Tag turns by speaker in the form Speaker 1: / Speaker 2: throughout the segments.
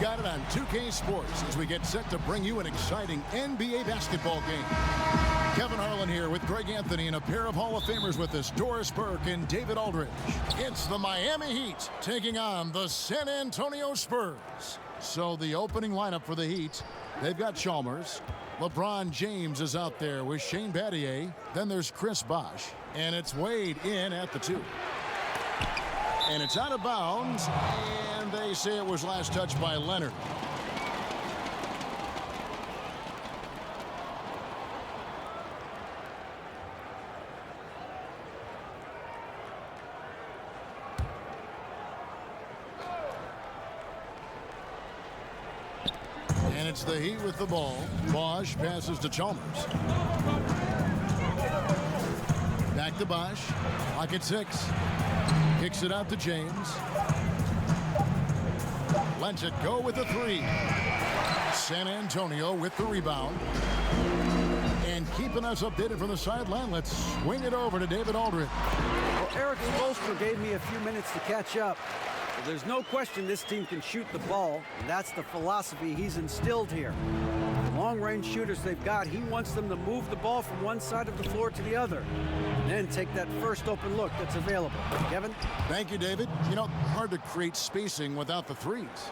Speaker 1: got it on 2K Sports as we get set to bring you an exciting NBA basketball game. Kevin Harlan here with Greg Anthony and a pair of Hall of Famers with us, Doris Burke and David Aldridge. It's the Miami Heat taking on the San Antonio Spurs. So the opening lineup for the Heat, they've got Chalmers. LeBron James is out there with Shane Battier. Then there's Chris Bosh. And it's Wade in at the 2. And it's out of bounds. And they say it was last touched by Leonard. And it's the Heat with the ball. Bosh passes to Chalmers. Back to Bosh. Clock at 6. Kicks it out to James. Lets it go with the 3. San Antonio with the rebound. And keeping us updated from the sideline, let's swing it over to David Aldridge.
Speaker 2: Well, Eric Spoelstra gave me a few minutes to catch up. Well, there's no question this team can shoot the ball, and that's the philosophy he's instilled here. The long-range shooters they've got, he wants them to move the ball from one side of the floor to the other, and then take that first open look that's available. Kevin?
Speaker 1: Thank you, David. You know, hard to create spacing without the threes.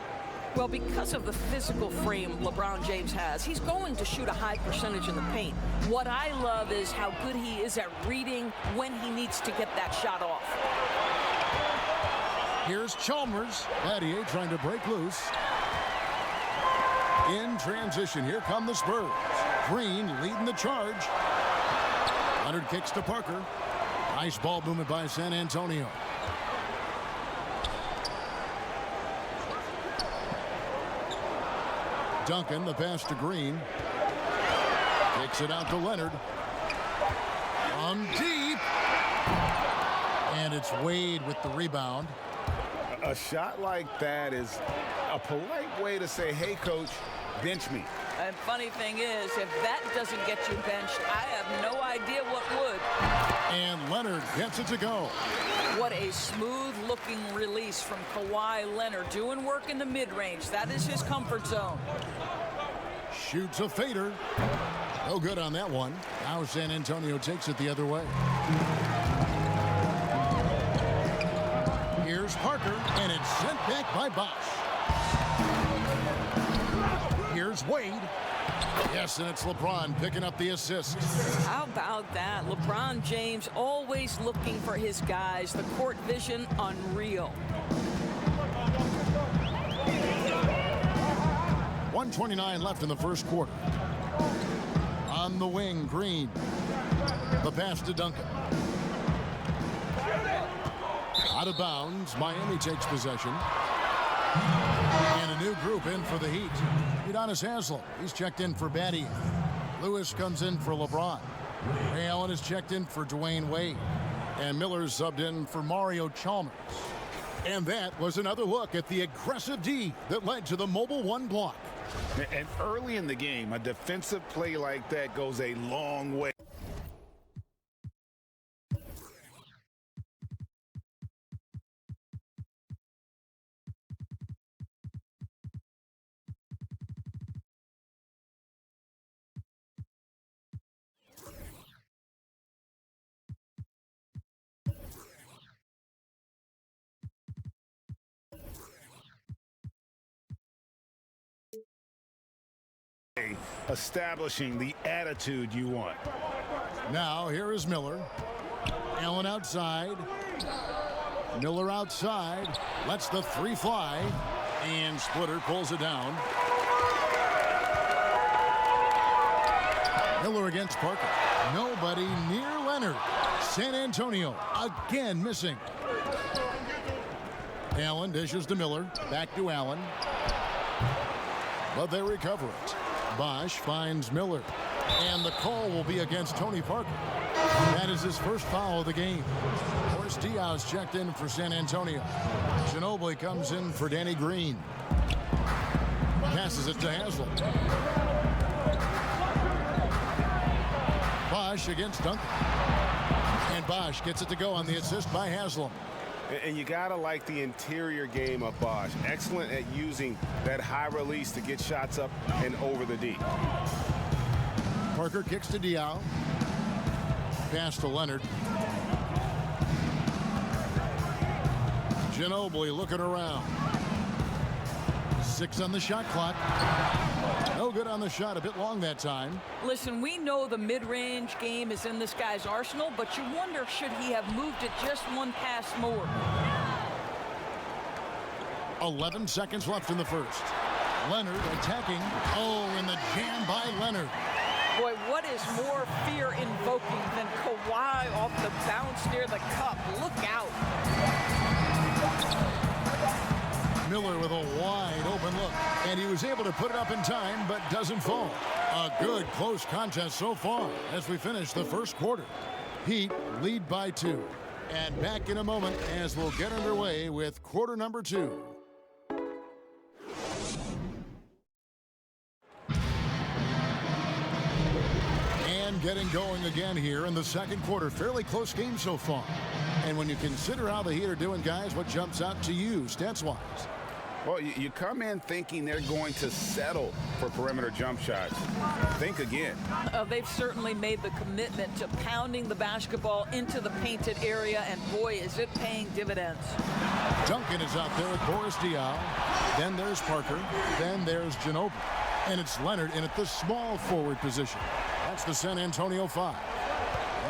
Speaker 3: Well, because of the physical frame LeBron James has, he's going to shoot a high percentage in the paint. What I love is how good he is at reading when he needs to get that shot off.
Speaker 1: Here's Chalmers. Battier trying to break loose. In transition, here come the Spurs. Green leading the charge. Leonard kicks to Parker. Nice ball movement by San Antonio. Duncan, the pass to Green. Kicks it out to Leonard. From deep. And it's Wade with the rebound.
Speaker 4: A shot like that is a polite way to say, hey, coach, bench me.
Speaker 3: And funny thing is, if that doesn't get you benched, I have no idea what would.
Speaker 1: And Leonard gets it to go.
Speaker 3: What a smooth-looking release from Kawhi Leonard, doing work in the mid-range. That is his comfort zone.
Speaker 1: Shoots a fader. No good on that one. Now San Antonio takes it the other way. Here's Parker, and it's sent back by Bosh. Here's Wade. Yes, and it's LeBron picking up the assist.
Speaker 3: How about that? LeBron James always looking for his guys. The court vision, unreal.
Speaker 1: 1:29 left in the first quarter. On the wing, Green. The pass to Duncan. Out of bounds, Miami takes possession. And a new group in for the Heat. Udonis Haslem, he's checked in for Battier. Lewis comes in for LeBron. Ray Allen is checked in for Dwayne Wade. And Miller's subbed in for Mario Chalmers. And that was another look at the aggressive D that led to the Mobile One block.
Speaker 4: And early in the game, a defensive play like that goes a long way. Establishing the attitude you want.
Speaker 1: Now here is Miller. Allen outside. Miller outside. Lets the 3 fly. And Splitter pulls it down. Miller against Parker. Nobody near Leonard. San Antonio again missing. Allen dishes to Miller. Back to Allen. But they recover it. Bosh finds Miller. And the call will be against Tony Parker. That is his first foul of the game. Boris Diaz checked in for San Antonio. Ginobili comes in for Danny Green. Passes it to Haslem. Bosh against Duncan. And Bosh gets it to go on the assist by Haslem.
Speaker 4: And you got to like the interior game of Bosch. Excellent at using that high release to get shots up and over the D.
Speaker 1: Parker kicks to Diao. Pass to Leonard. Ginobili looking around. 6 on the shot clock. No good on the shot. A bit long that time.
Speaker 3: Listen, we know the mid-range game is in this guy's arsenal, but you wonder, should he have moved it just one pass more?
Speaker 1: 11 seconds left in the first. Leonard attacking. Oh, and the jam by Leonard.
Speaker 3: Boy, what is more fear-invoking than Kawhi off the bounce near the cup? Look out.
Speaker 1: Miller with a wide open look, and he was able to put it up in time, but doesn't fall. A good close contest so far as we finish the first quarter. Heat lead by 2. And back in a moment as we'll get underway with quarter number 2. And getting going again here in the second quarter. Fairly close game so far. And when you consider how the Heat are doing, guys, what jumps out to you stats-wise?
Speaker 4: Well, you come in thinking they're going to settle for perimeter jump shots. Think again.
Speaker 3: They've certainly made the commitment to pounding the basketball into the painted area, and boy, is it paying dividends.
Speaker 1: Duncan is out there with Boris Diaw. Then there's Parker. Then there's Ginobili. And it's Leonard in at the small forward position. That's the San Antonio 5.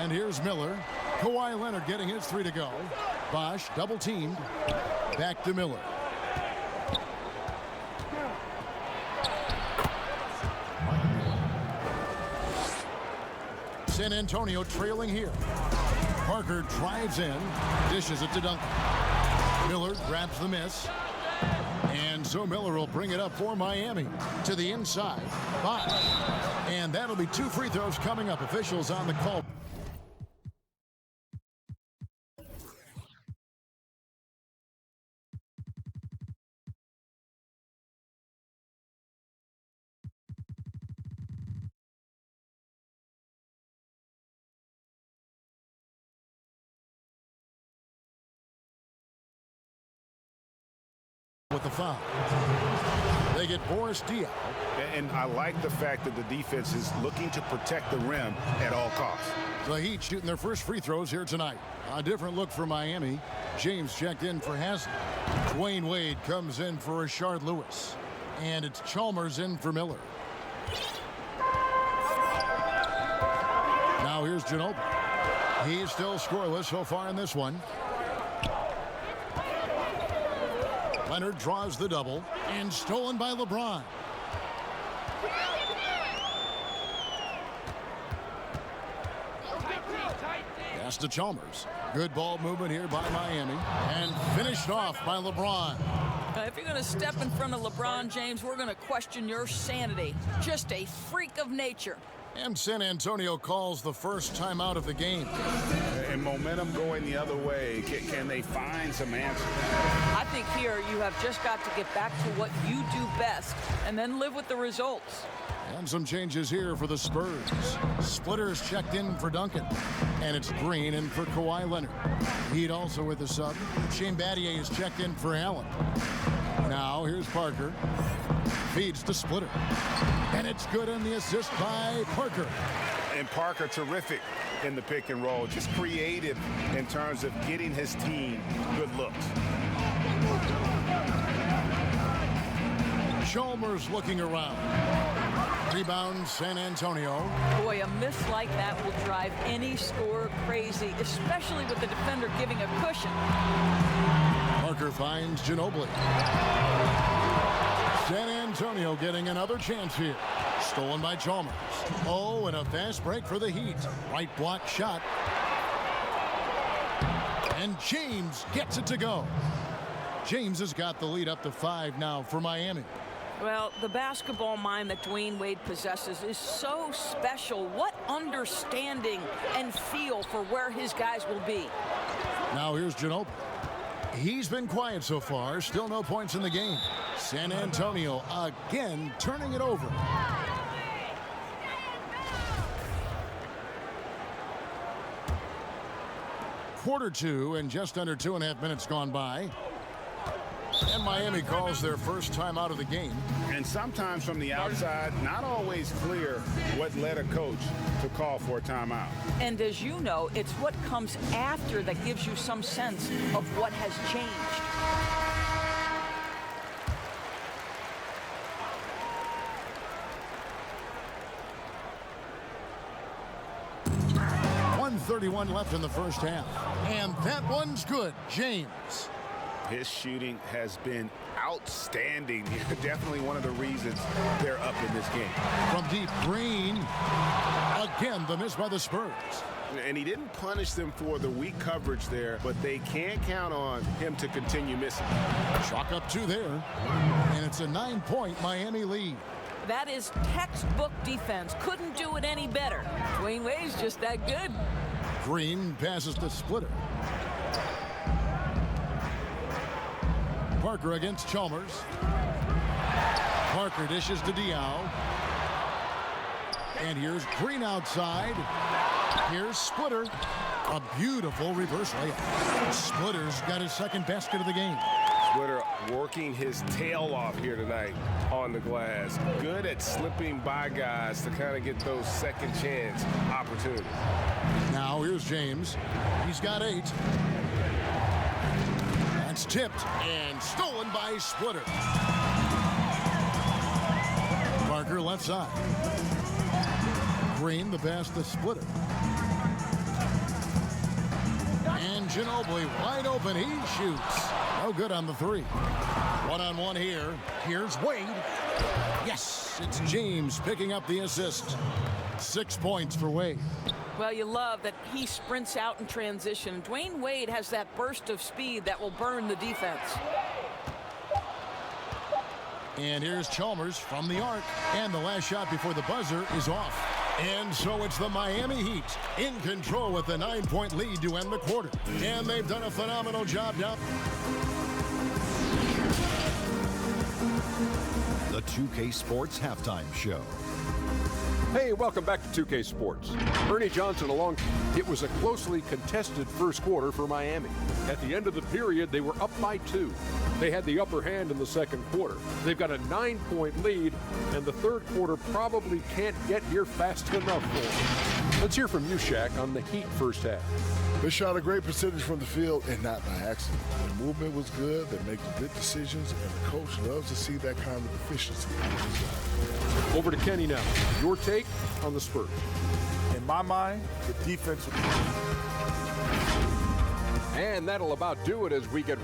Speaker 1: And here's Miller. Kawhi Leonard getting his 3 to go. Bosch double teamed. Back to Miller. San Antonio trailing here. Parker drives in, dishes it to Duncan. Miller grabs the miss. And so Miller will bring it up for Miami to the inside. Bosch. And that'll be 2 free throws coming up. Officials on the call. With the foul. They get Boris Diaw.
Speaker 4: And I like the fact that the defense is looking to protect the rim at all costs.
Speaker 1: The Heat shooting their first free throws here tonight. A different look for Miami. James checked in for Haslem. Dwayne Wade comes in for Rashard Lewis. And it's Chalmers in for Miller. Now here's Ginobili. He's still scoreless so far in this one. Leonard draws the double, and stolen by LeBron. Pass to Chalmers. Good ball movement here by Miami, and finished off by LeBron.
Speaker 3: If you're going to step in front of LeBron James, we're going to question your sanity. Just a freak of nature.
Speaker 1: And San Antonio calls the first timeout of the game.
Speaker 4: And momentum going the other way. Can they find some answers?
Speaker 3: I think here you have just got to get back to what you do best and then live with the results.
Speaker 1: And some changes here for the Spurs. Splitters checked in for Duncan. And it's Green in for Kawhi Leonard. Heat also with the sub. Shane Battier is checked in for Allen. Now here's Parker. Feeds to Splitter. And it's good in the assist by Parker.
Speaker 4: And Parker terrific in the pick and roll. Just creative in terms of getting his team good looks.
Speaker 1: Chalmers looking around. Rebound San Antonio.
Speaker 3: Boy, a miss like that will drive any scorer crazy, especially with the defender giving a cushion.
Speaker 1: Parker finds Ginobili. San Antonio getting another chance here. Stolen by Chalmers. Oh, and a fast break for the Heat. Right block shot. And James gets it to go. James has got the lead up to 5 now for Miami.
Speaker 3: Well, the basketball mind that Dwayne Wade possesses is so special. What understanding and feel for where his guys will be.
Speaker 1: Now here's Ginobili. He's been quiet so far. Still no points in the game. San Antonio again turning it over. quarter two and just under 2.5 minutes gone by. And Miami calls their first time out of the game.
Speaker 4: And sometimes from the outside, not always clear what led a coach to call for a timeout.
Speaker 3: And as you know, it's what comes after that gives you some sense of what has changed.
Speaker 1: .131 left in the first half. And that one's good. James.
Speaker 4: His shooting has been outstanding. Definitely one of the reasons they're up in this game.
Speaker 1: From deep, Green. Again, the miss by the Spurs.
Speaker 4: And he didn't punish them for the weak coverage there, but they can't count on him to continue missing.
Speaker 1: Chalk up 2 there. And it's a 9-point Miami lead.
Speaker 3: That is textbook defense. Couldn't do it any better. Dwayne Wade's just that good.
Speaker 1: Green passes to Splitter. Parker against Chalmers. Parker dishes to Diaw. And here's Green outside. Here's Splitter. A beautiful reverse layup. Splitter's got his second basket of the game.
Speaker 4: Splitter working his tail off here tonight on the glass. Good at slipping by guys to kind of get those second chance opportunities.
Speaker 1: Now here's James. He's got 8. That's tipped and stolen by Splitter. Parker left side. Green the pass to Splitter. And Ginobili wide open. He shoots. No good on the 3. One-on-one here. Here's Wade. Yes, it's James picking up the assist. 6 points for Wade.
Speaker 3: Well, you love that he sprints out in transition. Dwayne Wade has that burst of speed that will burn the defense.
Speaker 1: And here's Chalmers from the arc. And the last shot before the buzzer is off. And so it's the Miami Heat in control with a 9-point lead to end the quarter. And they've done a phenomenal job now.
Speaker 5: The 2K Sports Halftime Show.
Speaker 6: Hey, welcome back to 2K Sports. Ernie Johnson along. It was a closely contested first quarter for Miami. At the end of the period, they were up by 2. They had the upper hand in the second quarter. They've got a 9-point lead, and the third quarter probably can't get here fast enough for them. Let's hear from you, Shaq, on the Heat first half.
Speaker 7: They shot a great percentage from the field, and not by accident. The movement was good. They're making good decisions, and the coach loves to see that kind of efficiency.
Speaker 6: Over to Kenny now. Your take on the Spurs.
Speaker 7: In my mind, the defense.
Speaker 6: And that'll about do it as we get